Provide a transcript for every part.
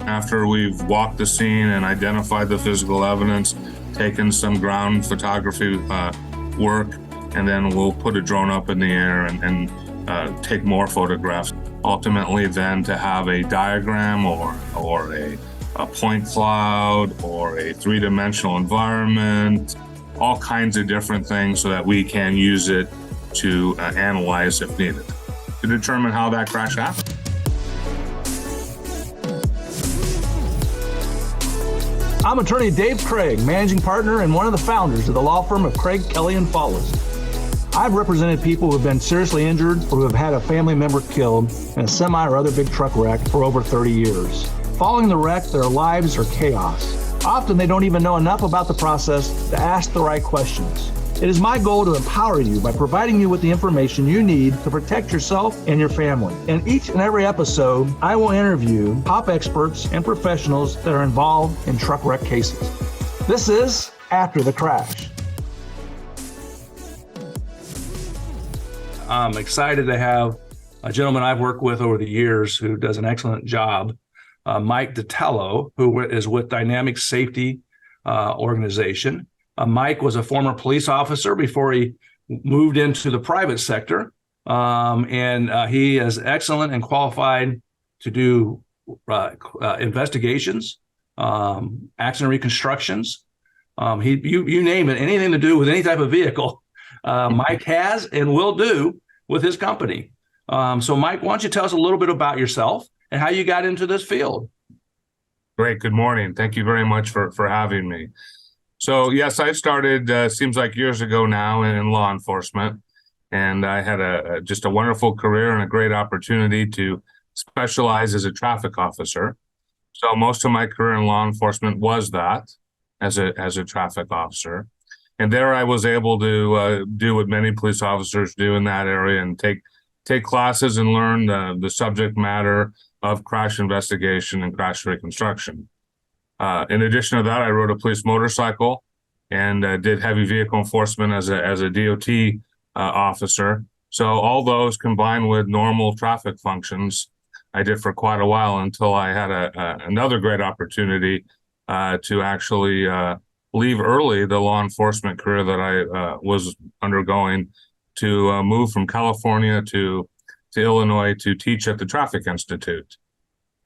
After we've walked the scene and identified the physical evidence, taken some ground photography work, and then we'll put a drone up in the air and take more photographs. Ultimately then to have a diagram or a point cloud or a three-dimensional environment, all kinds of different things so that we can use it to analyze if needed to determine how that crash happened. I'm attorney Dave Craig, managing partner and one of the founders of the law firm of Craig, Kelley Faultless. I've represented people who have been seriously injured or who have had a family member killed in a semi or other big truck wreck for over 30 years. Following the wreck, their lives are chaos. Often they don't even know enough about the process to ask the right questions. It is my goal to empower you by providing you with the information you need to protect yourself and your family. In each and every episode, I will interview top experts and professionals that are involved in truck wreck cases. This is After the Crash. I'm excited to have a gentleman I've worked with over the years who does an excellent job, Mike DiTallo, who is with Dynamic Safety Organization. Mike was a former police officer before he moved into the private sector, and he is excellent and qualified to do investigations, accident reconstructions. You name it, anything to do with any type of vehicle, Mike has and will do with his company. So, Mike, why don't you tell us a little bit about yourself and how you got into this field? Great. Good morning. Thank you very much for having me. So, yes, I started, seems like years ago now, in law enforcement, and I had just a wonderful career and a great opportunity to specialize as a traffic officer. So most of my career in law enforcement was that, as a traffic officer. And there I was able to do what many police officers do in that area and take classes and learn the subject matter of crash investigation and crash reconstruction. In addition to that, I rode a police motorcycle and did heavy vehicle enforcement as a DOT officer. So all those combined with normal traffic functions, I did for quite a while until I had another great opportunity to actually leave early the law enforcement career that I was undergoing to move from California to Illinois to teach at the Traffic Institute.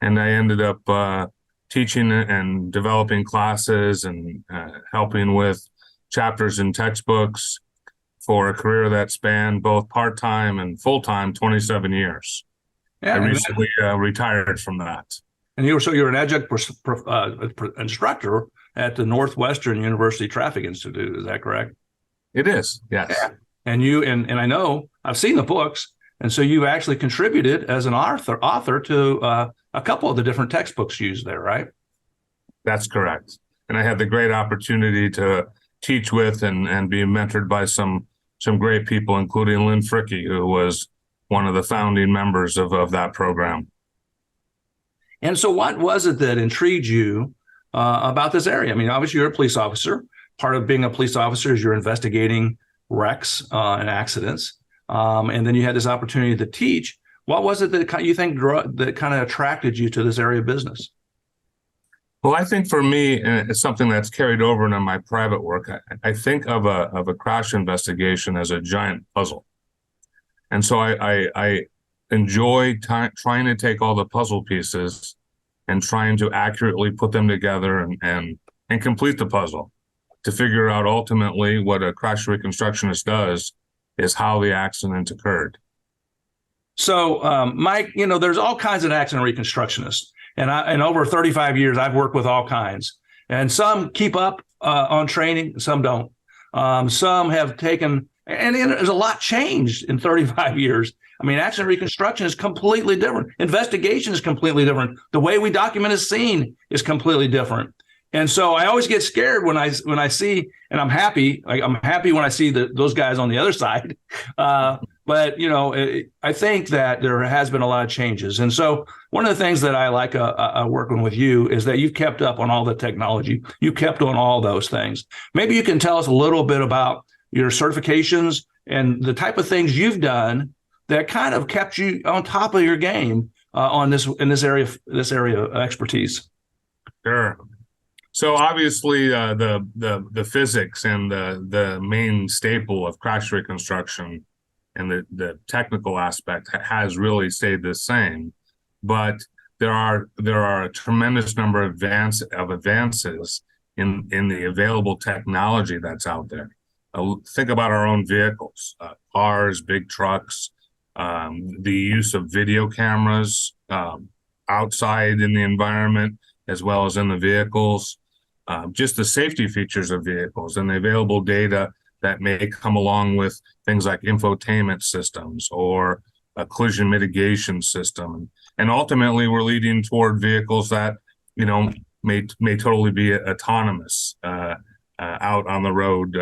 And I ended up teaching and developing classes and helping with chapters and textbooks for a career that spanned both part-time and full-time, 27 years. Yeah, I recently retired from that. And you're an adjunct instructor at the Northwestern University Traffic Institute. Is that correct? It is, yes. Yeah. And and I know I've seen the books, and so you've actually contributed as an author to a couple of the different textbooks used there, right? That's correct. And I had the great opportunity to teach with and be mentored by some great people, including Lynn Fricke, who was one of the founding members of that program. And so what was it that intrigued you about this area? I mean, obviously you're a police officer. Part of being a police officer is you're investigating wrecks and accidents. And then you had this opportunity to teach. What was it that you think that kind of attracted you to this area of business? Well, I think for me, it's something that's carried over into my private work. I think of a crash investigation as a giant puzzle. And so I enjoy trying to take all the puzzle pieces and trying to accurately put them together and complete the puzzle to figure out ultimately what a crash reconstructionist does is how the accident occurred. So, Mike, there's all kinds of accident reconstructionists. And over 35 years, I've worked with all kinds. And some keep up on training, some don't. Some have taken, and there's a lot changed in 35 years. I mean, accident reconstruction is completely different. Investigation is completely different. The way we document a scene is completely different. And so I always get scared when I see, and I'm happy when I see those guys on the other side. But, I think that there has been a lot of changes. And so one of the things that I like working with you is that you've kept up on all the technology. You kept on all those things. Maybe you can tell us a little bit about your certifications and the type of things you've done that kind of kept you on top of your game in this area of expertise. Sure. So obviously, the physics and the main staple of crash reconstruction and the technical aspect has really stayed the same, but there are a tremendous number of advances in the available technology that's out there. Think about our own vehicles, cars, big trucks, the use of video cameras outside in the environment as well as in the vehicles, just the safety features of vehicles and the available data that may come along with things like infotainment systems or a collision mitigation system. And ultimately, we're leading toward vehicles that, may totally be autonomous out on the road,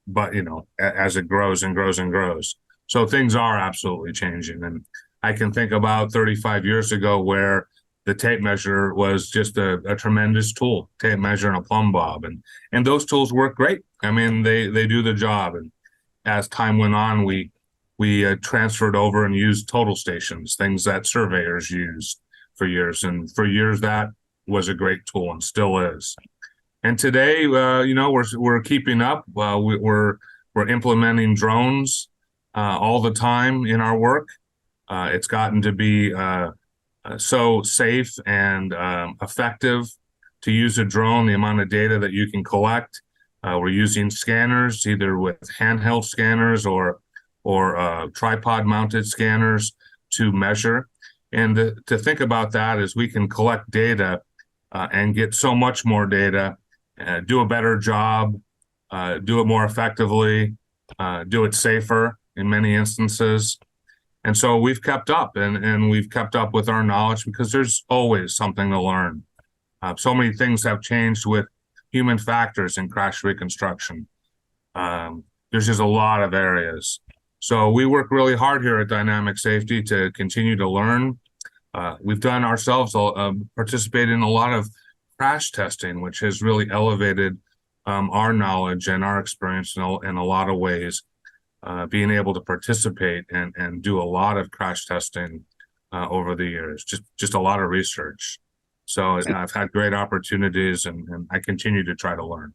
but, as it grows and grows and grows. So things are absolutely changing. And I can think about 35 years ago where the tape measure was just a tremendous tool, tape measure and a plumb bob. And those tools work great. I mean, they do the job. And as time went on, we transferred over and used total stations, things that surveyors used for years. And for years, that was a great tool and still is. And today, we're keeping up. We're implementing drones all the time in our work. It's gotten to be so safe and effective to use a drone, the amount of data that you can collect. We're using scanners, either with handheld scanners or tripod mounted scanners to measure. And to think about that is we can collect data and get so much more data, do a better job, do it more effectively, do it safer in many instances. And so we've kept up and we've kept up with our knowledge because there's always something to learn. So many things have changed with human factors in crash reconstruction. There's just a lot of areas. So we work really hard here at Dynamic Safety to continue to learn. We've done ourselves participate in a lot of crash testing, which has really elevated our knowledge and our experience in a lot of ways. Being able to participate and do a lot of crash testing over the years, just a lot of research. So I've had great opportunities and I continue to try to learn.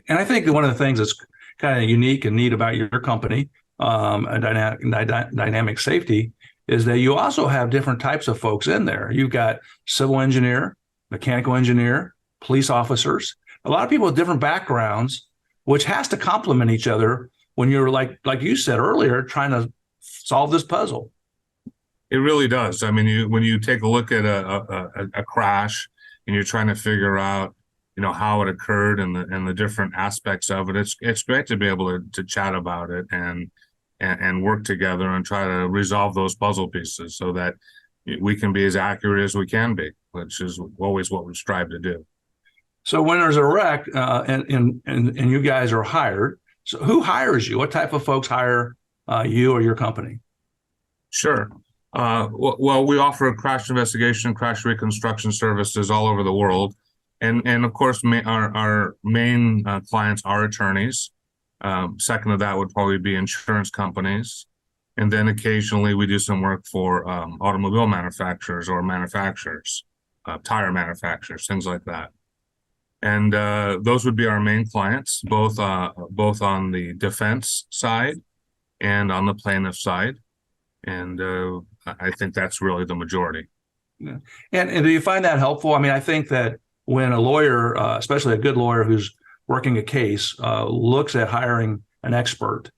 And I think one of the things that's kind of unique and neat about your company, Dynamic Safety, is that you also have different types of folks in there. You've got civil engineer, mechanical engineer, police officers, a lot of people with different backgrounds, which has to complement each other when you're like you said earlier, trying to solve this puzzle. It really does. I mean, when you take a look at a crash and you're trying to figure out, how it occurred and the different aspects of it, it's great to be able to chat about it and work together and try to resolve those puzzle pieces so that we can be as accurate as we can be, which is always what we strive to do. So when there's a wreck and you guys are hired, so who hires you? What type of folks hire you or your company? Sure. Well, we offer crash investigation, crash reconstruction services all over the world. And of course, our main clients are attorneys. Second to that would probably be insurance companies. And then occasionally we do some work for automobile manufacturers or tire manufacturers, things like that. And those would be our main clients, both on the defense side and on the plaintiff side. And I think that's really the majority. Yeah. And do you find that helpful? I mean, I think that when a lawyer, especially a good lawyer who's working a case, looks at hiring an expert,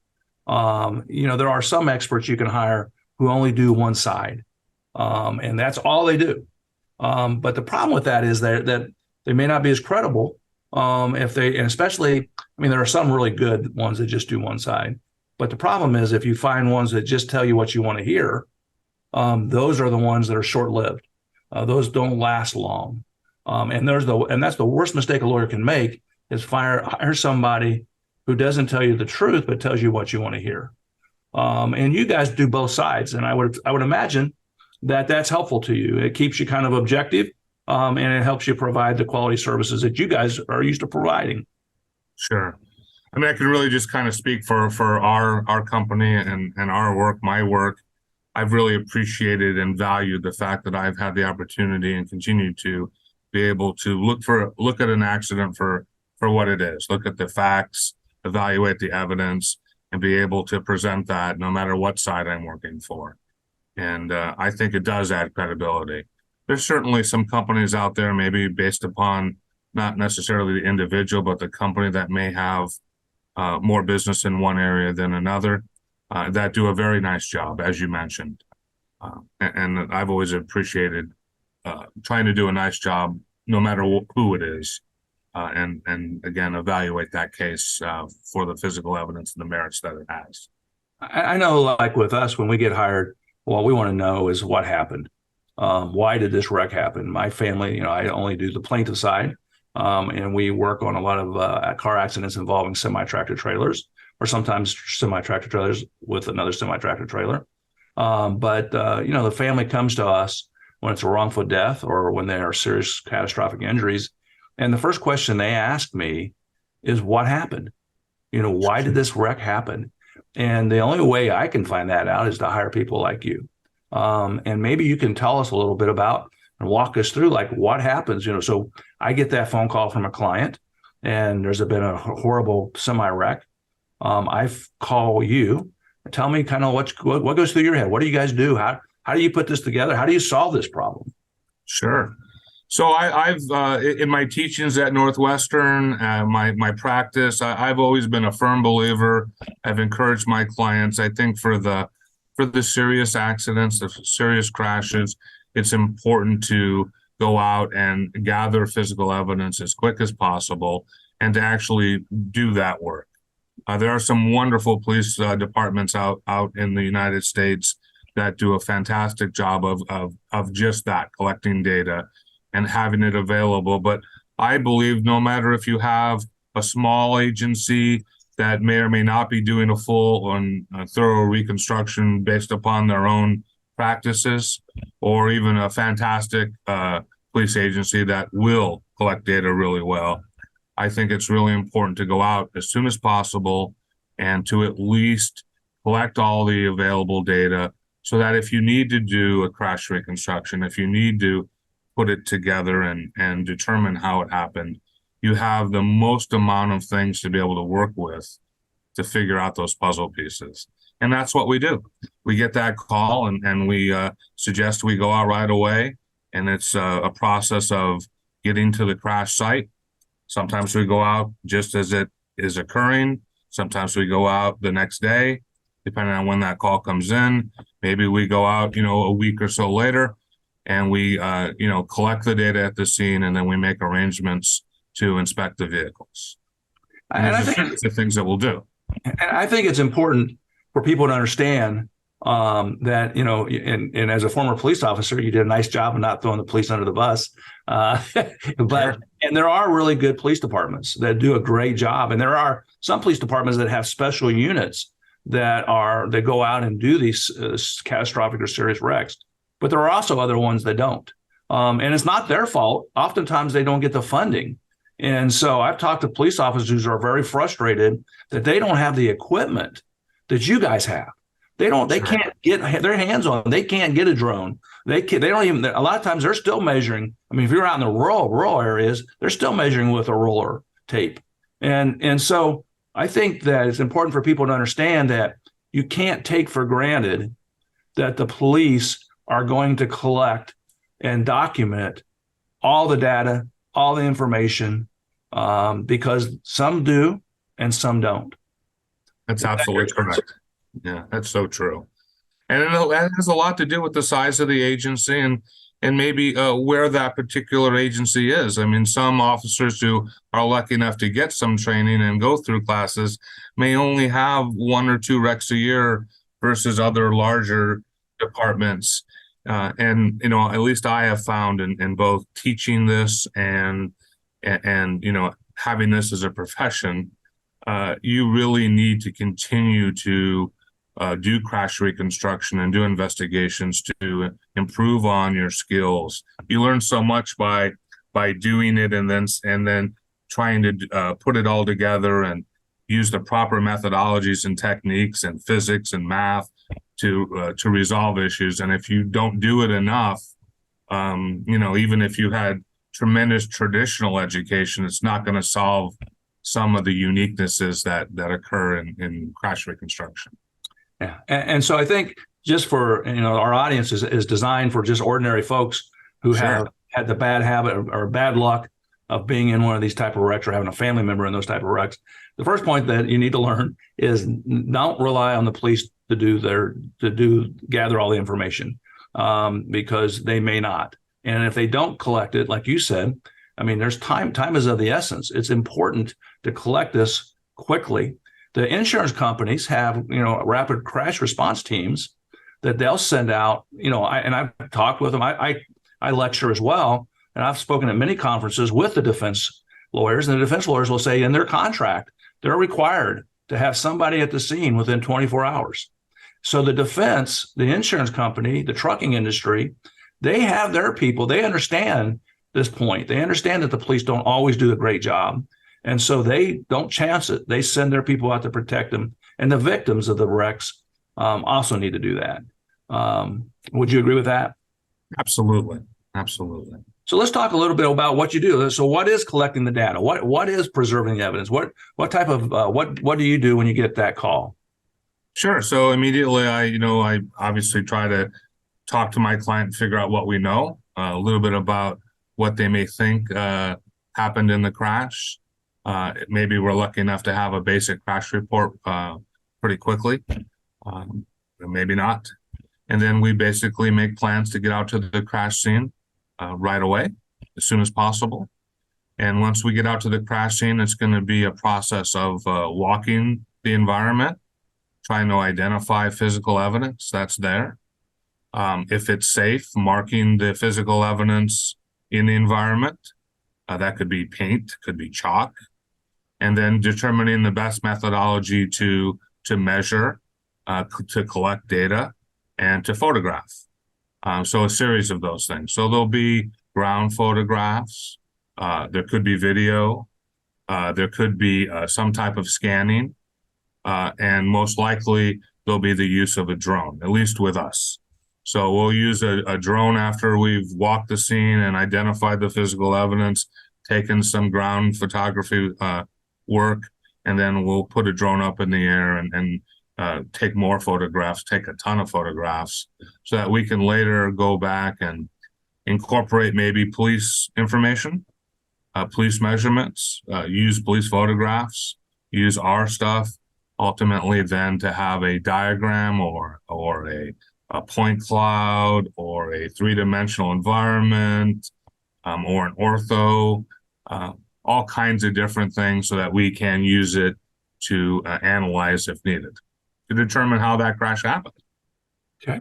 there are some experts you can hire who only do one side, and that's all they do. But the problem with that is that they may not be as credible and especially, there are some really good ones that just do one side. But the problem is if you find ones that just tell you what you want to hear, those are the ones that are short-lived. Those don't last long. And that's the worst mistake a lawyer can make is hire somebody who doesn't tell you the truth, but tells you what you want to hear. And you guys do both sides. And I would imagine that that's helpful to you. It keeps you kind of objective. And it helps you provide the quality services that you guys are used to providing. Sure. I mean, I can really just kind of speak for our company and our work, my work. I've really appreciated and valued the fact that I've had the opportunity and continue to be able to look at an accident for what it is, look at the facts, evaluate the evidence, and be able to present that no matter what side I'm working for. And I think it does add credibility. There's certainly some companies out there, maybe based upon not necessarily the individual, but the company that may have more business in one area than another, that do a very nice job, as you mentioned. And I've always appreciated trying to do a nice job, no matter who it is, and again, evaluate that case for the physical evidence and the merits that it has. I know, like with us, when we get hired, what we want to know is what happened. Why did this wreck happen? My family, I only do the plaintiff side, and we work on a lot of car accidents involving semi-tractor trailers, or sometimes semi-tractor trailers with another semi-tractor trailer. But the family comes to us when it's a wrongful death or when there are serious catastrophic injuries. And the first question they ask me is, what happened? Why did this wreck happen? And the only way I can find that out is to hire people like you. And maybe you can tell us a little bit about and walk us through, like, what happens. So I get that phone call from a client and there's been a horrible semi-wreck. I call you. Tell me kind of what goes through your head. What do you guys do? How do you put this together? How do you solve this problem? Sure. So I've in my teachings at Northwestern, my practice, I've always been a firm believer. I've encouraged my clients. I think for the serious accidents, the serious crashes, it's important to go out and gather physical evidence as quick as possible and to actually do that work. There are some wonderful police departments out in the United States that do a fantastic job of just that, collecting data and having it available. But I believe no matter if you have a small agency that may or may not be doing a full and thorough reconstruction based upon their own practices, or even a fantastic police agency that will collect data really well, I think it's really important to go out as soon as possible and to at least collect all the available data so that if you need to do a crash reconstruction, if you need to put it together and determine how it happened, you have the most amount of things to be able to work with to figure out those puzzle pieces. And that's what we do. We get that call and we suggest we go out right away. And it's a process of getting to the crash site. Sometimes we go out just as it is occurring. Sometimes we go out the next day, depending on when that call comes in. Maybe we go out, a week or so later, and we, collect the data at the scene, and then we make arrangements to inspect the vehicles. And I think the things that we'll do. And I think it's important for people to understand that, and as a former police officer, you did a nice job of not throwing the police under the bus. And there are really good police departments that do a great job. And there are some police departments that have special units that go out and do these catastrophic or serious wrecks. But there are also other ones that don't. And it's not their fault. Oftentimes they don't get the funding. And so I've talked to police officers who are very frustrated that they don't have the equipment that you guys have. They can't get their hands on. They can't get a drone. They don't even. A lot of times they're still measuring. I mean, if you're out in the rural areas, they're still measuring with a roller tape. And so I think that it's important for people to understand that you can't take for granted that the police are going to collect and document all the data, all the information, because some do and some don't. That's absolutely correct. Yeah, that's so true. And it has a lot to do with the size of the agency and maybe where that particular agency is. I mean, some officers who are lucky enough to get some training and go through classes may only have 1 or 2 wrecks a year versus other larger departments. And at least I have found in both teaching this and having this as a profession, you really need to continue to do crash reconstruction and do investigations to improve on your skills. You learn so much by doing it and then trying to put it all together and use the proper methodologies and techniques and physics and math to resolve issues. And if you don't do it enough, even if you had tremendous traditional education, it's not going to solve some of the uniquenesses that occur in crash reconstruction. Yeah. And so I think just for, our audience is designed for just ordinary folks who Sure. have had the bad habit or bad luck of being in one of these type of wrecks or having a family member in those type of wrecks. The first point that you need to learn is don't rely on the police to gather all the information, because they may not. And if they don't collect it, like you said, there's time is of the essence. It's important to collect this quickly. The insurance companies have, rapid crash response teams that they'll send out, and I've talked with them. I lecture as well, and I've spoken at many conferences with the defense lawyers, and the defense lawyers will say in their contract, they're required to have somebody at the scene within 24 hours. So the defense, the insurance company, the trucking industry, they have their people. They understand this point. They understand that the police don't always do a great job. And so they don't chance it. They send their people out to protect them. And the victims of the wrecks also need to do that. Would you agree with that? Absolutely. Absolutely. So let's talk a little bit about what you do. So what is collecting the data? What is preserving the evidence? What type of what do you do when you get that call? Sure. So immediately I obviously try to talk to my client and figure out what we know, a little bit about what they may think happened in the crash. Maybe we're lucky enough to have a basic crash report pretty quickly, maybe not. And then we basically make plans to get out to the crash scene right away, as soon as possible. And once we get out to the crash scene, it's going to be a process of walking the environment, trying to identify physical evidence that's there. If it's safe, marking the physical evidence in the environment. That could be paint, could be chalk. And then determining the best methodology to measure, to collect data, and to photograph. So a series of those things. So there'll be ground photographs. There could be video. There could be some type of scanning. And most likely there'll be the use of a drone, at least with us. So we'll use a drone after we've walked the scene and identified the physical evidence, taken some ground photography work, and then we'll put a drone up in the air and take more photographs, take a ton of photographs, so that we can later go back and incorporate maybe police information, police measurements, use police photographs, use our stuff, ultimately then to have a diagram or a point cloud or a three-dimensional environment, or an ortho, all kinds of different things so that we can use it to analyze if needed, to determine how that crash happened. Okay.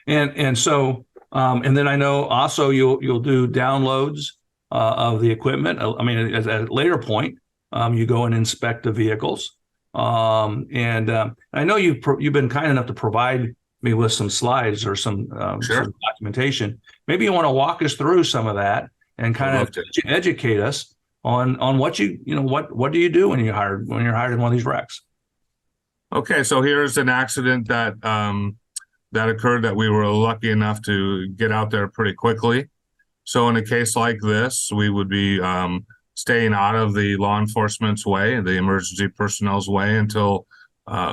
And so, and then I know also you'll do downloads of the equipment. At a later point, you go and inspect the vehicles. And I know you've been kind enough to provide me with some slides or some documentation. Maybe you want to walk us through some of that and kind of educate us on what what do you do when you're hired in one of these wrecks? Okay, so here's an accident that that occurred that we were lucky enough to get out there pretty quickly. So in a case like this, we would be staying out of the law enforcement's way, the emergency personnel's way, until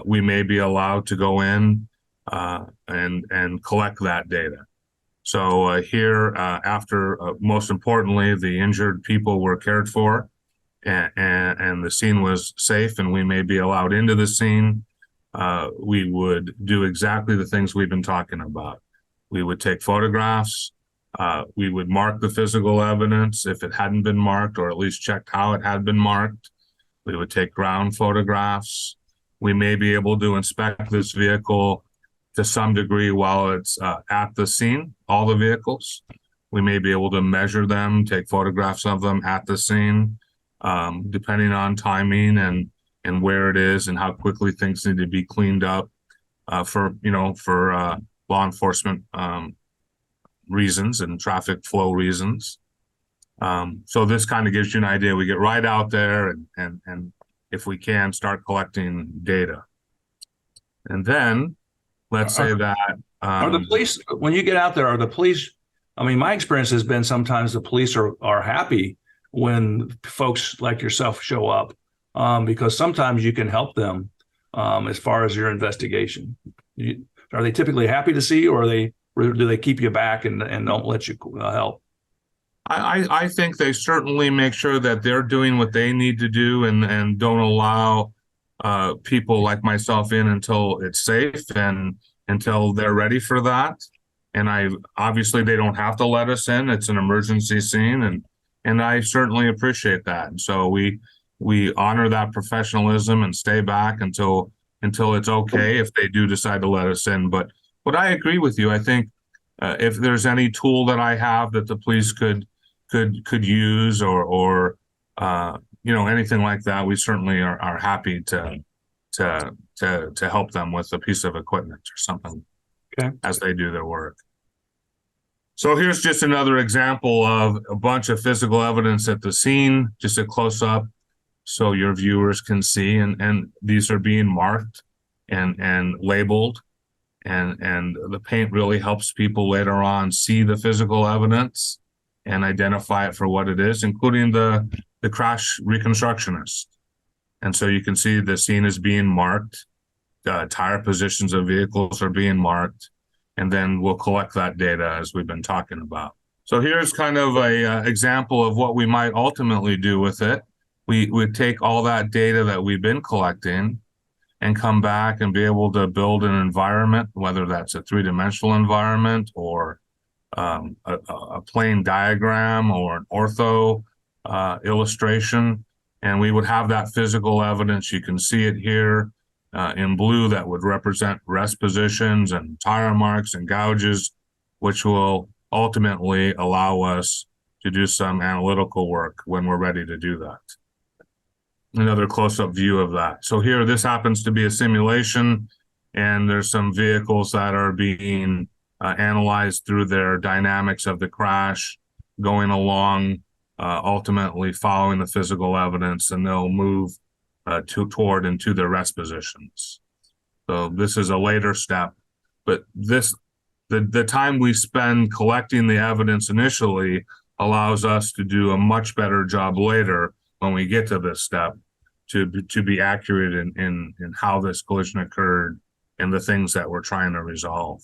we may be allowed to go in and collect that data. So here, after most importantly, the injured people were cared for, and the scene was safe, and we may be allowed into the scene, we would do exactly the things we've been talking about. We would take photographs. We would mark the physical evidence if it hadn't been marked, or at least checked how it had been marked. We would take ground photographs. We may be able to inspect this vehicle to some degree while it's at the scene, all the vehicles. We may be able to measure them, take photographs of them at the scene, depending on timing and where it is and how quickly things need to be cleaned up for law enforcement reasons and traffic flow reasons. So this kind of gives you an idea. We get right out there and if we can, start collecting data. And then let's say that are the police, when you get out there, are the police I mean, my experience has been sometimes the police are happy when folks like yourself show up, because sometimes you can help them as far as your investigation. Are they typically happy to see you, or do they keep you back and don't let you help? I think they certainly make sure that they're doing what they need to do and don't allow people like myself in until it's safe and until they're ready for that. And obviously they don't have to let us in. It's an emergency scene, and I certainly appreciate that. And so we honor that professionalism and stay back until it's okay if they do decide to let us in. But I agree with you. I think if there's any tool that I have that the police could use or anything like that, we certainly are happy to help them with a piece of equipment or something. Okay. As they do their work. So here's just another example of a bunch of physical evidence at the scene, just a close up so your viewers can see, and these are being marked and labeled, and the paint really helps people later on see the physical evidence and identify it for what it is, including the crash reconstructionist. And so you can see the scene is being marked. Tire positions of vehicles are being marked, and then we'll collect that data as we've been talking about. So here's kind of a example of what we might ultimately do with it. We would take all that data that we've been collecting and come back and be able to build an environment, whether that's a three-dimensional environment or a plain diagram or an ortho illustration. And we would have that physical evidence. You can see it here. In blue, that would represent rest positions and tire marks and gouges, which will ultimately allow us to do some analytical work when we're ready to do that. Another close-up view of that. So here, this happens to be a simulation, and there's some vehicles that are being analyzed through their dynamics of the crash, going along, ultimately following the physical evidence, and they'll move toward into their rest positions. So this is a later step, but the time we spend collecting the evidence initially allows us to do a much better job later when we get to this step to be accurate in how this collision occurred and the things that we're trying to resolve.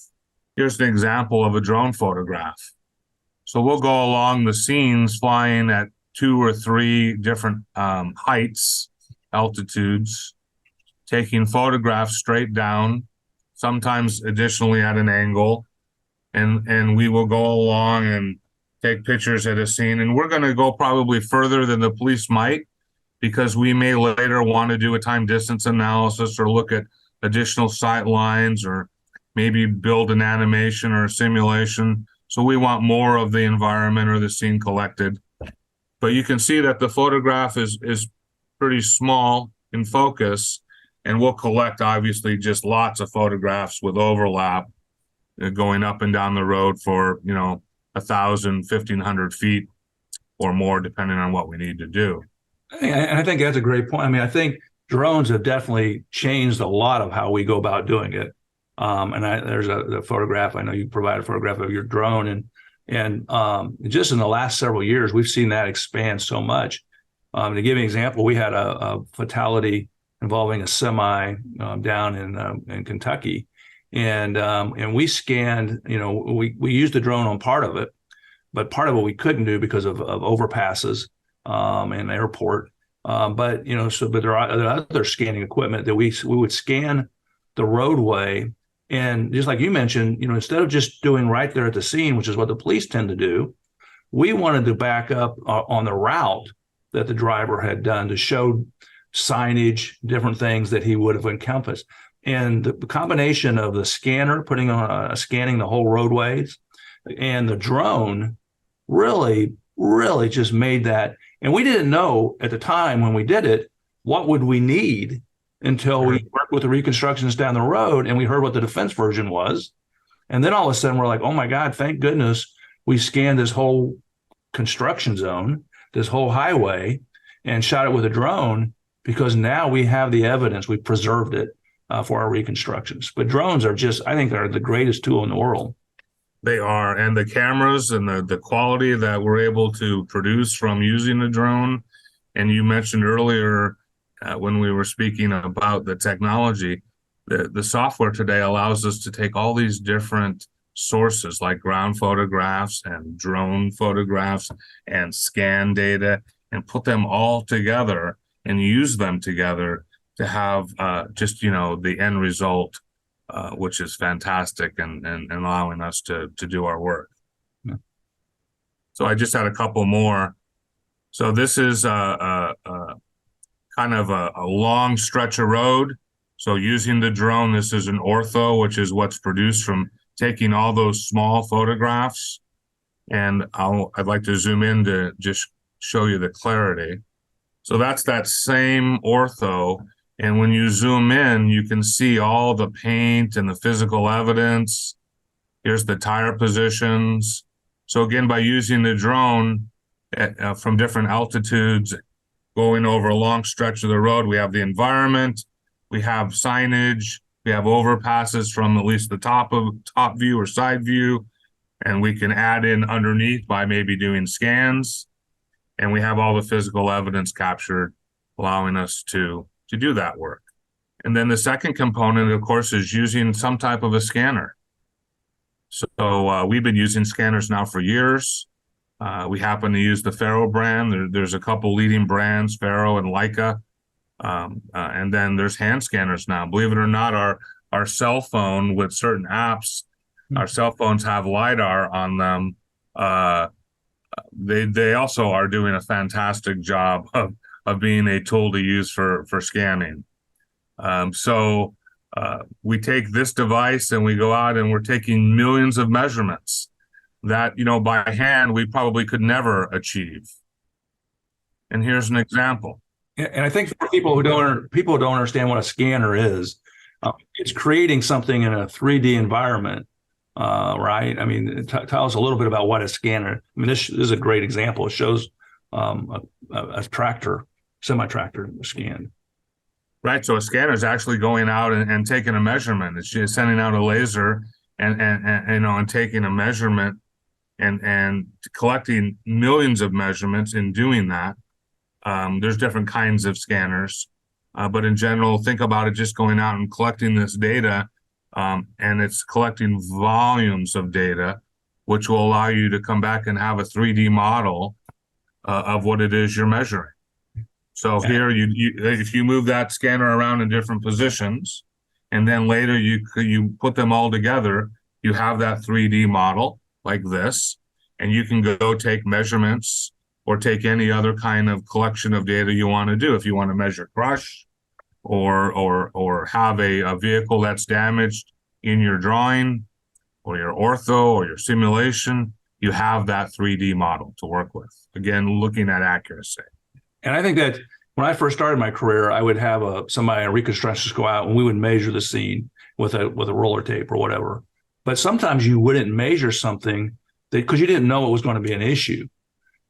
Here's an example of a drone photograph. So we'll go along the scenes flying at 2 or 3 different heights, altitudes, taking photographs straight down, sometimes additionally at an angle, and we will go along and take pictures at a scene. And we're going to go probably further than the police might, because we may later want to do a time distance analysis or look at additional sight lines or maybe build an animation or a simulation. So we want more of the environment or the scene collected. But you can see that the photograph is pretty small in focus, and we'll collect obviously just lots of photographs with overlap going up and down the road for 1,000, 1,500 feet or more, depending on what we need to do. And I think that's a great point. I mean, I think drones have definitely changed a lot of how we go about doing it. There's a photograph. I know you provide a photograph of your drone, and just in the last several years, we've seen that expand so much. To give you an example, we had a fatality involving a semi down in Kentucky, and we scanned. We used the drone on part of it, but part of it we couldn't do because of overpasses and the airport. But there are other scanning equipment that we would scan the roadway, and just like you mentioned, instead of just doing right there at the scene, which is what the police tend to do, we wanted to back up on the route that the driver had done to show signage, different things that he would have encompassed. And the combination of the scanner scanning the whole roadways and the drone really just made that. And we didn't know at the time when we did it, what would we need until we worked with the reconstructionists down the road and we heard what the defense version was. And then all of a sudden we're like, oh my God, thank goodness we scanned this whole construction zone, this whole highway, and shot it with a drone, because now we have the evidence. We preserved it for our reconstructions. But drones are I think they're the greatest tool in the world. They are, and the cameras and the quality that we're able to produce from using the drone. And you mentioned earlier when we were speaking about the technology, the software today allows us to take all these different sources like ground photographs and drone photographs and scan data and put them all together and use them together to have just, the end result, which is fantastic and allowing us to do our work. Yeah. So I just had a couple more. So this is kind of a long stretch of road. So using the drone, this is an ortho, which is what's produced from taking all those small photographs. And I'd like to zoom in to just show you the clarity. So that's that same ortho. And when you zoom in, you can see all the paint and the physical evidence. Here's the tire positions. So again, by using the drone from different altitudes, going over a long stretch of the road, we have the environment, we have signage, we have overpasses from at least the top view or side view, and we can add in underneath by maybe doing scans. And we have all the physical evidence captured, allowing us to do that work. And then the second component, of course, is using some type of a scanner. So we've been using scanners now for years. We happen to use the Faro brand. There's a couple leading brands, Faro and Leica. And then there's hand scanners now. Believe it or not, our cell phone with certain apps, our cell phones have LiDAR on them. They also are doing a fantastic job of being a tool to use for scanning. So we take this device and we go out and we're taking millions of measurements that, by hand, we probably could never achieve. And here's an example. And I think for people who don't understand what a scanner is, it's creating something in a 3D environment, right? I mean, tell us a little bit about what a scanner. I mean, this is a great example. It shows a tractor, semi-tractor scanned. Right. So a scanner is actually going out and taking a measurement. It's just sending out a laser and taking a measurement and collecting millions of measurements in doing that. There's different kinds of scanners, but in general, think about it just going out and collecting this data, and it's collecting volumes of data, which will allow you to come back and have a 3D model of what it is you're measuring. So here, if you move that scanner around in different positions, and then later you put them all together, you have that 3D model like this, and you can go take measurements or take any other kind of collection of data you want to do. If you want to measure crush or have a vehicle that's damaged in your drawing or your ortho or your simulation, you have that 3D model to work with. Again, looking at accuracy. And I think that when I first started my career, I would have somebody in reconstructions go out and we would measure the scene with a roller tape or whatever. But sometimes you wouldn't measure something because you didn't know it was going to be an issue.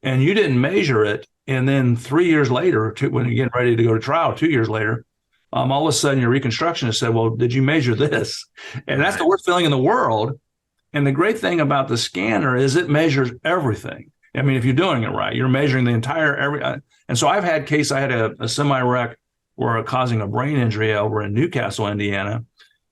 And you didn't measure it. And then 3 years later, when you're getting ready to go to trial, 2 years later, all of a sudden your reconstructionist said, well, did you measure this? And that's the worst feeling in the world. And the great thing about the scanner is it measures everything. I mean, if you're doing it right, you're measuring the entire and so I've had case, I had a semi-wreck where causing a brain injury over in Newcastle, Indiana.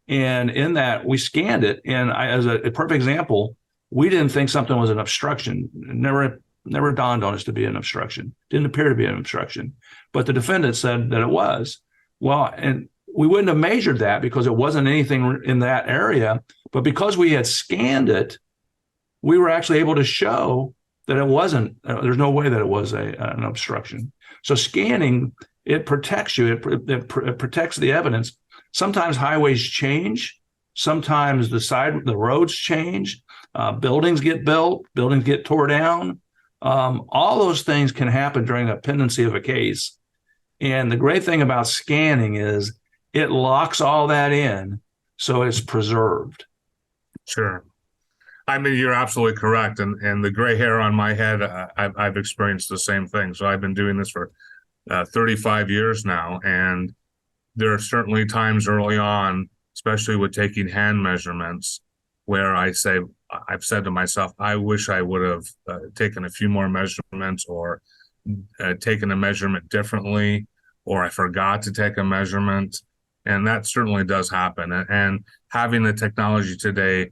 And in that, we scanned it. And as a perfect example, we didn't think something was an obstruction. Never dawned on us to be an obstruction. Didn't appear to be an obstruction. But the defendant said that it was. Well, and we wouldn't have measured that because it wasn't anything in that area. But because we had scanned it, we were actually able to show that it wasn't. There's no way that it was an obstruction. So scanning, it protects you. It protects the evidence. Sometimes highways change. Sometimes the roads change. Buildings get built. Buildings get tore down. All those things can happen during the pendency of a case. And the great thing about scanning is it locks all that in, so it's preserved. Sure. I mean, you're absolutely correct. And the gray hair on my head, I've experienced the same thing. So I've been doing this for 35 years now. And there are certainly times early on, especially with taking hand measurements, where I've said to myself, I wish I would have taken a few more measurements, or taken a measurement differently, or I forgot to take a measurement. And that certainly does happen. And having the technology today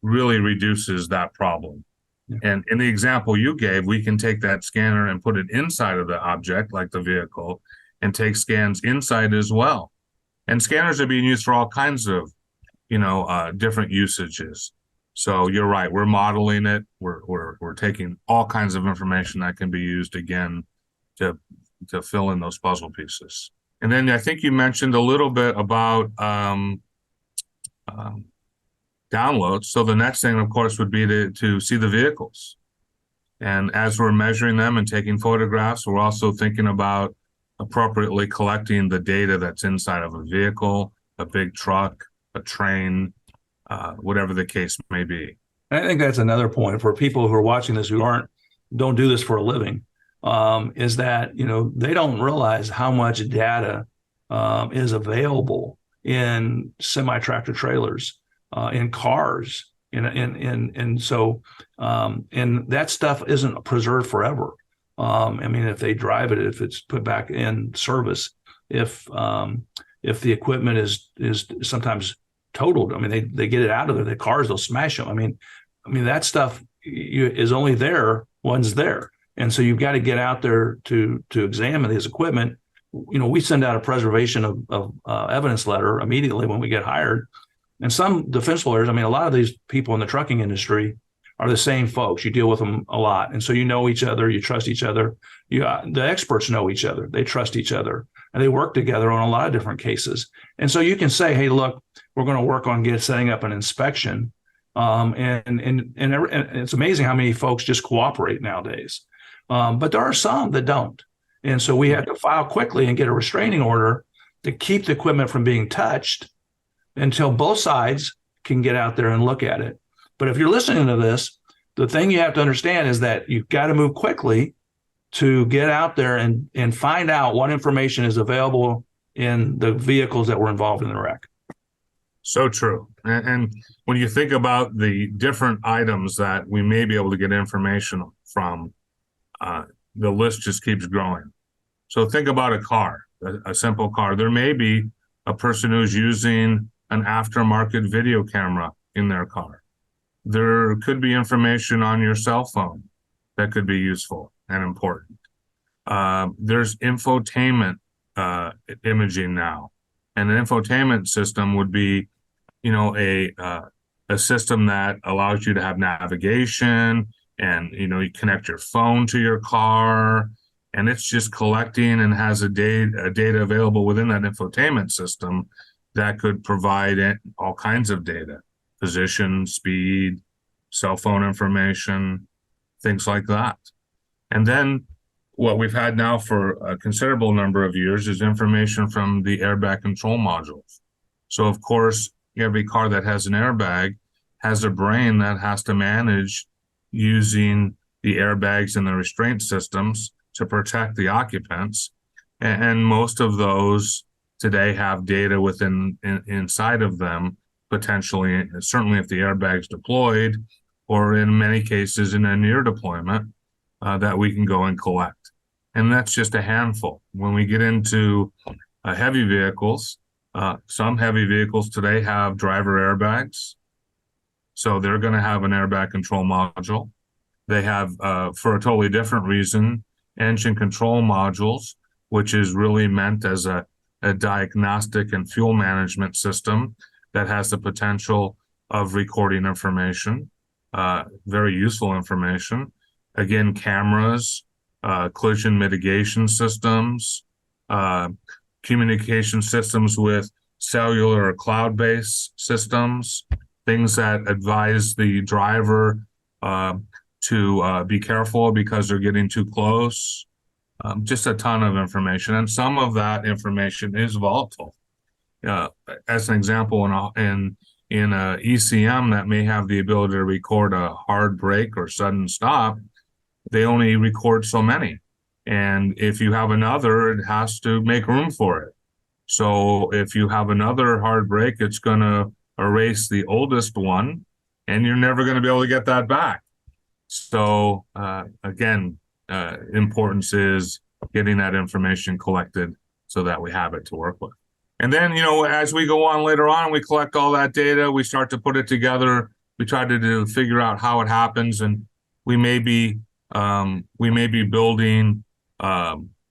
really reduces that problem. Yeah. And in the example you gave, we can take that scanner and put it inside of the object, like the vehicle, and take scans inside as well. And scanners are being used for all kinds of, different usages. So you're right. We're modeling it. We're taking all kinds of information that can be used again to fill in those puzzle pieces. And then I think you mentioned a little bit about downloads. So the next thing, of course, would be to see the vehicles. And as we're measuring them and taking photographs, we're also thinking about appropriately collecting the data that's inside of a vehicle, a big truck, a train, whatever the case may be. I think that's another point for people who are watching this who don't do this for a living, is that they don't realize how much data is available in semi-tractor trailers, in cars, and so that stuff isn't preserved forever. If they drive it, if it's put back in service, if the equipment is sometimes totaled, they get it out of there. The cars, they'll smash them. That stuff is only there once there, and so you've got to get out there to examine this equipment. We send out a preservation of evidence letter immediately when we get hired, and some defense lawyers. A lot of these people in the trucking industry are the same folks. You deal with them a lot, and so you know each other, you trust each other. The experts know each other, they trust each other, and they work together on a lot of different cases. And so you can say, "Hey, look, we're going to work on setting up an inspection." And it's amazing how many folks just cooperate nowadays, but there are some that don't. And so we have to file quickly and get a restraining order to keep the equipment from being touched until both sides can get out there and look at it. But if you're listening to this, the thing you have to understand is that you've got to move quickly to get out there and find out what information is available in the vehicles that were involved in the wreck. So true. And when you think about the different items that we may be able to get information from, the list just keeps growing. So think about a car, a simple car. There may be a person who's using an aftermarket video camera in their car. There could be information on your cell phone that could be useful and important. There's infotainment imaging now. And an infotainment system would be, a system that allows you to have navigation, and, you connect your phone to your car, and it's just collecting and has data available within that infotainment system that could provide all kinds of data, position, speed, cell phone information, things like that. And then what we've had now for a considerable number of years is information from the airbag control modules. So, of course, every car that has an airbag has a brain that has to manage using the airbags and the restraint systems to protect the occupants. And most of those today have data inside of them, potentially, certainly if the airbag's deployed, or in many cases in a near deployment, that we can go and collect. And that's just a handful. When we get into heavy vehicles, some heavy vehicles today have driver airbags. So they're going to have an airbag control module. They have, for a totally different reason, engine control modules, which is really meant as a diagnostic and fuel management system that has the potential of recording information, very useful information. Again, cameras, collision mitigation systems, communication systems with cellular or cloud-based systems, things that advise the driver to be careful because they're getting too close. Just a ton of information. And some of that information is volatile. As an example, in a ECM that may have the ability to record a hard brake or sudden stop, they only record so many. And if you have another, it has to make room for it. So if you have another hard brake, it's going to erase the oldest one and you're never going to be able to get that back. So again, importance is getting that information collected so that we have it to work with. And then, as we go on later on, we collect all that data, we start to put it together, we try to figure out how it happens, and we may be building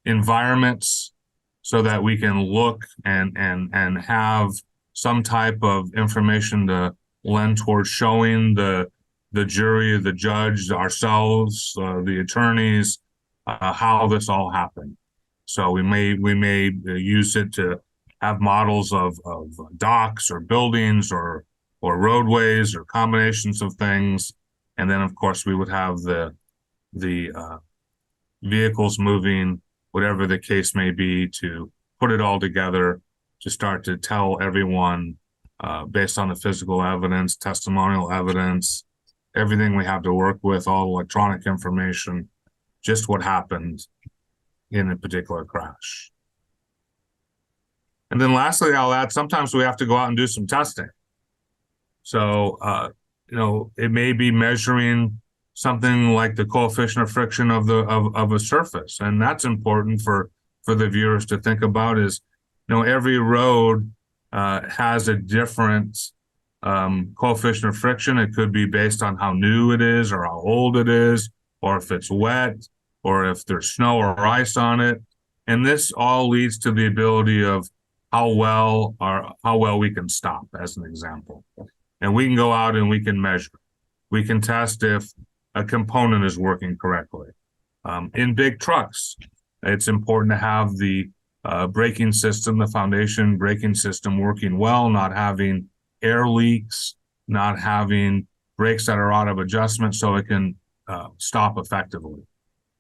environments so that we can look and have some type of information to lend towards showing the jury, the judge, ourselves, the attorneys, how this all happened. So we may use it to have models of docks or buildings or roadways or combinations of things, and then of course we would have the vehicles moving, whatever the case may be, to put it all together to start to tell everyone based on the physical evidence, testimonial evidence, everything we have to work with, all electronic information, just what happened in a particular crash. And then lastly, I'll add, sometimes we have to go out and do some testing. So, it may be measuring something like the coefficient of friction of a surface. And that's important for the viewers to think about is, every road has a different coefficient of friction. It could be based on how new it is or how old it is, or if it's wet, or if there's snow or ice on it. And this all leads to the ability of how well we can stop, as an example. And we can go out and we can measure. We can test if a component is working correctly. In big trucks, it's important to have the braking system, the foundation braking system working well, not having air leaks, not having brakes that are out of adjustment so it can stop effectively.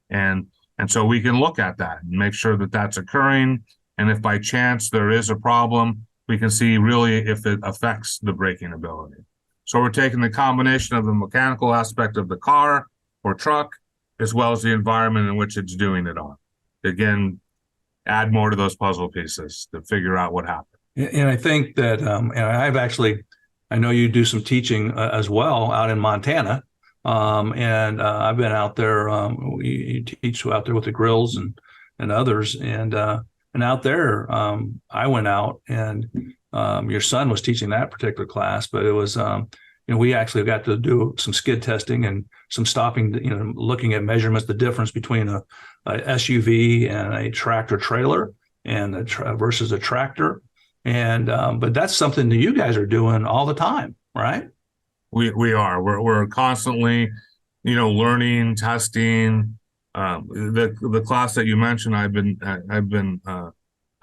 And so we can look at that and make sure that that's occurring. And if by chance there is a problem, we can see really if it affects the braking ability. So we're taking the combination of the mechanical aspect of the car or truck, as well as the environment in which it's doing it on. Again, add more to those puzzle pieces to figure out what happened. And I think that, and I know you do some teaching as well out in Montana. And I've been out there, you teach out there with the grills and others. And out there, I went out and your son was teaching that particular class, but it was, we actually got to do some skid testing and some stopping, looking at measurements, the difference between a SUV and a tractor trailer and versus a tractor. And, but that's something that you guys are doing all the time, right? We are. We're constantly, learning, testing. The class that you mentioned, I've been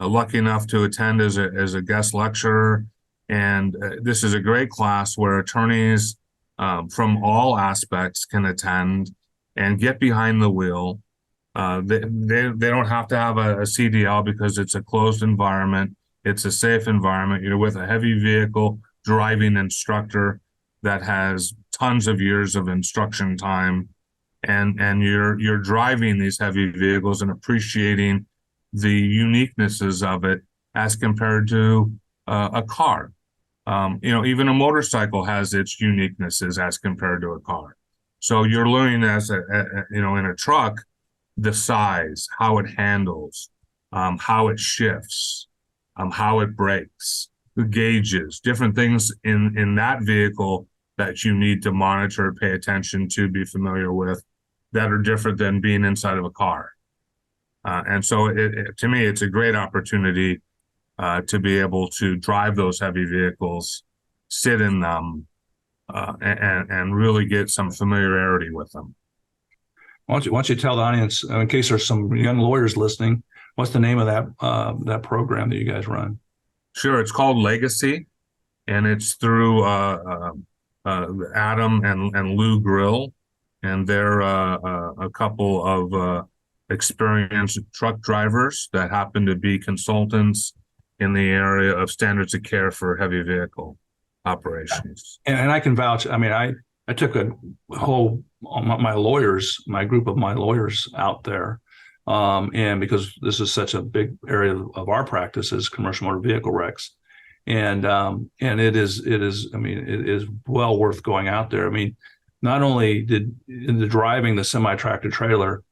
lucky enough to attend as a guest lecturer, and this is a great class where attorneys from all aspects can attend and get behind the wheel. They don't have to have a CDL because it's a closed environment. It's a safe environment. You're with a heavy vehicle driving instructor that has tons of years of instruction time, and you're driving these heavy vehicles and appreciating the uniquenesses of it as compared to a car. Even a motorcycle has its uniquenesses as compared to a car. So you're learning as in a truck, the size, how it handles, how it shifts, how it brakes, the gauges, different things in that vehicle that you need to monitor, pay attention to, be familiar with, that are different than being inside of a car. And so to me, it's a great opportunity to be able to drive those heavy vehicles, sit in them, and really get some familiarity with them. Why don't you tell the audience, in case there's some young lawyers listening, what's the name of that program that you guys run? Sure, it's called Legacy, and it's through Adam and Lou Grill, and they're a couple of experienced truck drivers that happen to be consultants in the area of standards of care for heavy vehicle operations. And I can vouch. I mean, I took my group of my lawyers out there, and because this is such a big area of our practice is commercial motor vehicle wrecks. And it is, I mean, it is well worth going out there. I mean, not only in the driving the semi-tractor trailer,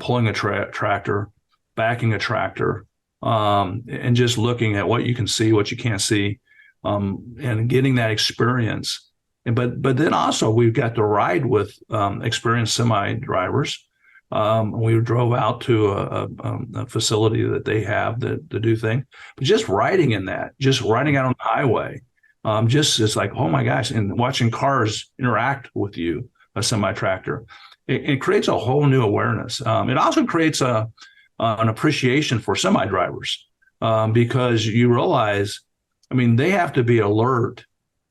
pulling a tractor, backing a tractor, and just looking at what you can see, what you can't see, and getting that experience. But then also we've got to ride with experienced semi drivers. We drove out to a facility that they have to do things, but just riding in that, just riding out on the highway, just it's like, oh my gosh, and watching cars interact with you, a semi tractor, it creates a whole new awareness. It also creates an appreciation for semi drivers because you realize, I mean, they have to be alert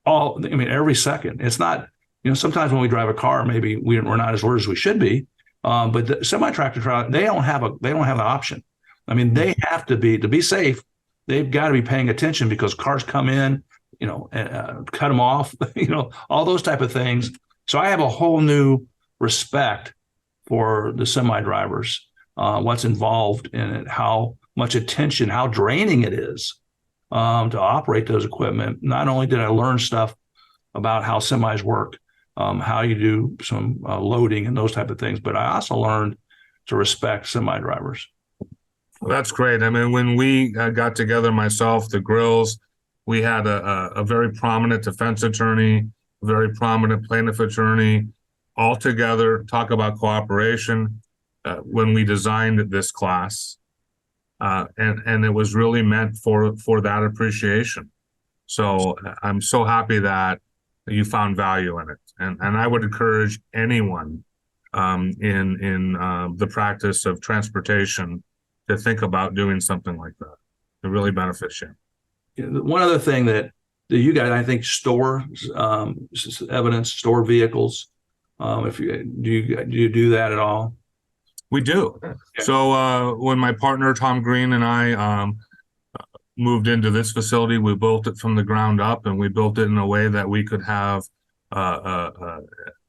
every second. It's not, sometimes when we drive a car, maybe we're not as alert as we should be. But the semi-tractor trailer, they don't have the option. I mean, they have to be safe. They've got to be paying attention because cars come in, cut them off, all those type of things. So I have a whole new respect for the semi drivers, what's involved in it, how much attention, how draining it is to operate those equipment. Not only did I learn stuff about how semis work, how you do some loading and those type of things, but I also learned to respect semi drivers. Well, that's great. I mean, when we got together, myself, the Grills, we had a very prominent defense attorney, a very prominent plaintiff attorney, all together talk about cooperation when we designed this class. And it was really meant for that appreciation. So I'm so happy that you found value in it. And I would encourage anyone in the practice of transportation to think about doing something like that. It really benefits you. One other thing that you guys, I think, store evidence, store vehicles. If you do you do that at all? We do. Okay. So when my partner Tom Green and I moved into this facility, we built it from the ground up, and we built it in a way that we could have a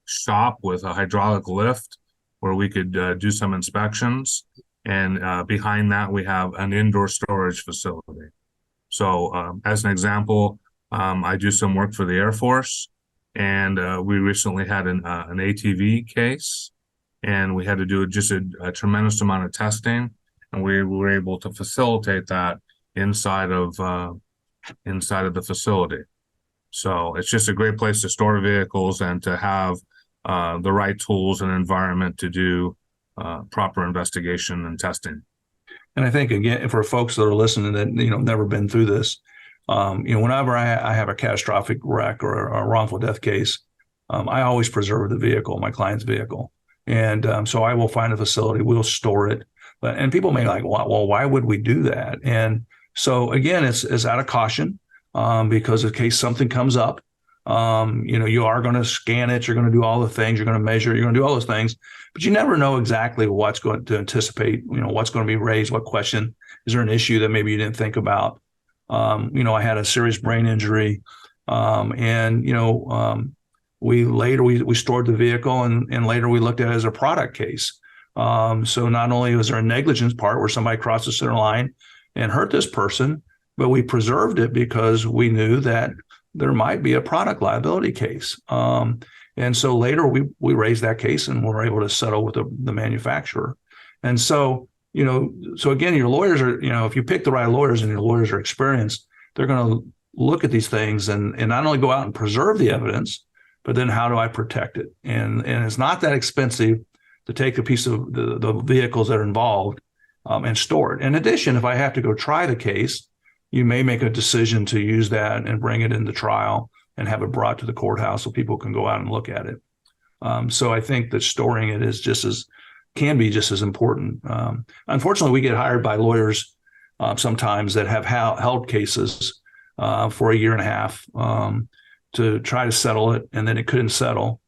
shop with a hydraulic lift where we could do some inspections. And behind that, we have an indoor storage facility. So as an example, I do some work for the Air Force, and we recently had an ATV case, and we had to do just a tremendous amount of testing, and we were able to facilitate that inside of the facility. So it's just a great place to store vehicles and to have the right tools and environment to do proper investigation and testing. And I think, again, for folks that are listening that never been through this, whenever I have a catastrophic wreck or a wrongful death case, I always preserve the vehicle, my client's vehicle. And so I will find a facility, we'll store it. And people may like, well, why would we do that? And so again, it's out of caution because in case something comes up, you are going to scan it, you're going to do all the things, you're going to measure, you're going to do all those things, but you never know exactly what's going to anticipate, what's going to be raised, what question, is there an issue that maybe you didn't think about? I had a serious brain injury, we stored the vehicle and later we looked at it as a product case. So not only was there a negligence part where somebody crossed the center line and hurt this person, but we preserved it because we knew that there might be a product liability case. And so later we raised that case and were able to settle with the manufacturer. And so, so again, your lawyers are, if you pick the right lawyers and your lawyers are experienced, they're going to look at these things and not only go out and preserve the evidence, but then how do I protect it? And it's not that expensive to take a piece of the vehicles that are involved and store it. In addition, if I have to go try the case, you may make a decision to use that and bring it into trial and have it brought to the courthouse so people can go out and look at it. So I think that storing it can be just as important. Unfortunately, we get hired by lawyers sometimes that have held cases for a year and a half to try to settle it, and then it couldn't settle.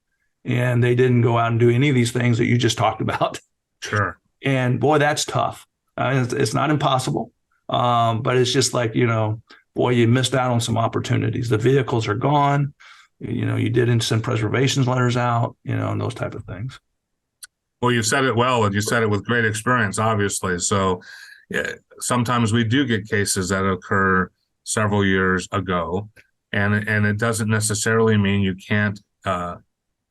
And they didn't go out and do any of these things that you just talked about. Sure. And boy, that's tough. It's not impossible, but it's just like, boy, you missed out on some opportunities. The vehicles are gone. You didn't send preservation letters out, and those type of things. Well, you said it well, and you said it with great experience, obviously. So yeah, sometimes we do get cases that occur several years ago. And it doesn't necessarily mean you can't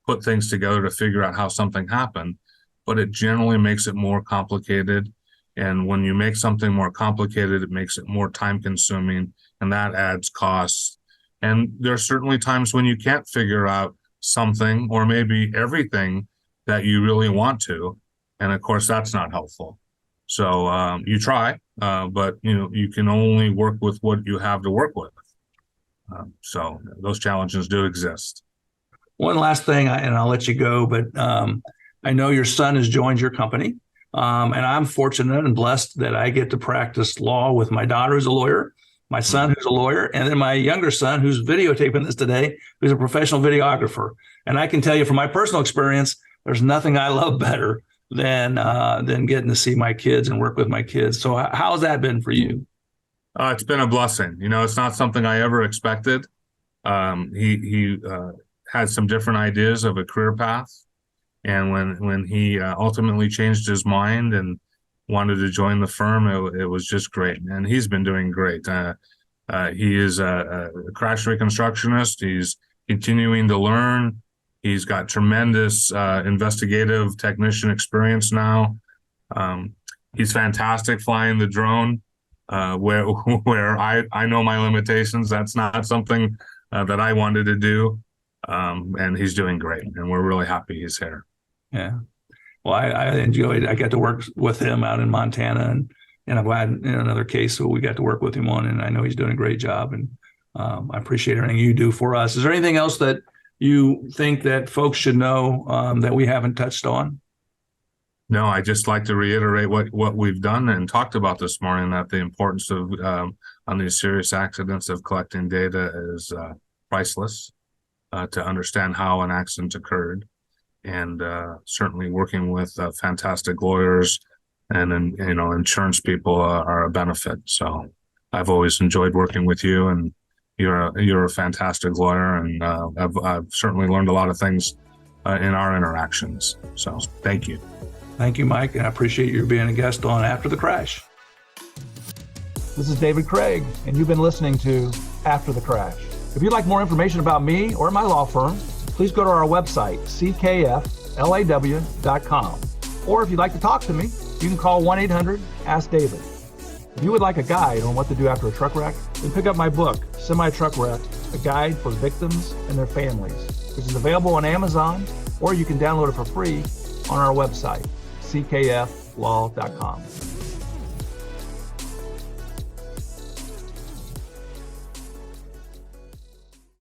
put things together to figure out how something happened, but it generally makes it more complicated. And when you make something more complicated, it makes it more time consuming, and that adds costs. And there are certainly times when you can't figure out something or maybe everything that you really want to. And of course, that's not helpful. So you try, but you can only work with what you have to work with. So those challenges do exist. One last thing, and I'll let you go, but I know your son has joined your company, and I'm fortunate and blessed that I get to practice law with my daughter who's a lawyer, my son who's a lawyer, and then my younger son who's videotaping this today, who's a professional videographer. And I can tell you from my personal experience, there's nothing I love better than getting to see my kids and work with my kids. So how's that been for you? It's been a blessing. It's not something I ever expected. He had some different ideas of a career path. And when he ultimately changed his mind and wanted to join the firm, it was just great. And he's been doing great. He is a crash reconstructionist. He's continuing to learn. He's got tremendous investigative technician experience now. He's fantastic flying the drone, where I know my limitations. That's not something that I wanted to do. And he's doing great, and we're really happy he's here. Yeah. Well, I enjoyed, I got to work with him out in Montana, and I'm glad in another case we got to work with him on, and I know he's doing a great job, and I appreciate everything you do for us. Is there anything else that you think that folks should know that we haven't touched on? No, I just like to reiterate what we've done and talked about this morning, that the importance of on these serious accidents of collecting data is priceless to understand how an accident occurred. And certainly working with fantastic lawyers and insurance people are a benefit. So I've always enjoyed working with you, and you're a fantastic lawyer, and I've certainly learned a lot of things in our interactions. So thank you. Thank you, Mike, and I appreciate you being a guest on After the Crash. This is David Craig, and you've been listening to After the Crash. If you'd like more information about me or my law firm, please go to our website, ckflaw.com. Or if you'd like to talk to me, you can call 1-800-ASK-DAVID. If you would like a guide on what to do after a truck wreck, then pick up my book, Semi-Truck Wreck, a guide for victims and their families, which is available on Amazon, or you can download it for free on our website, ckflaw.com.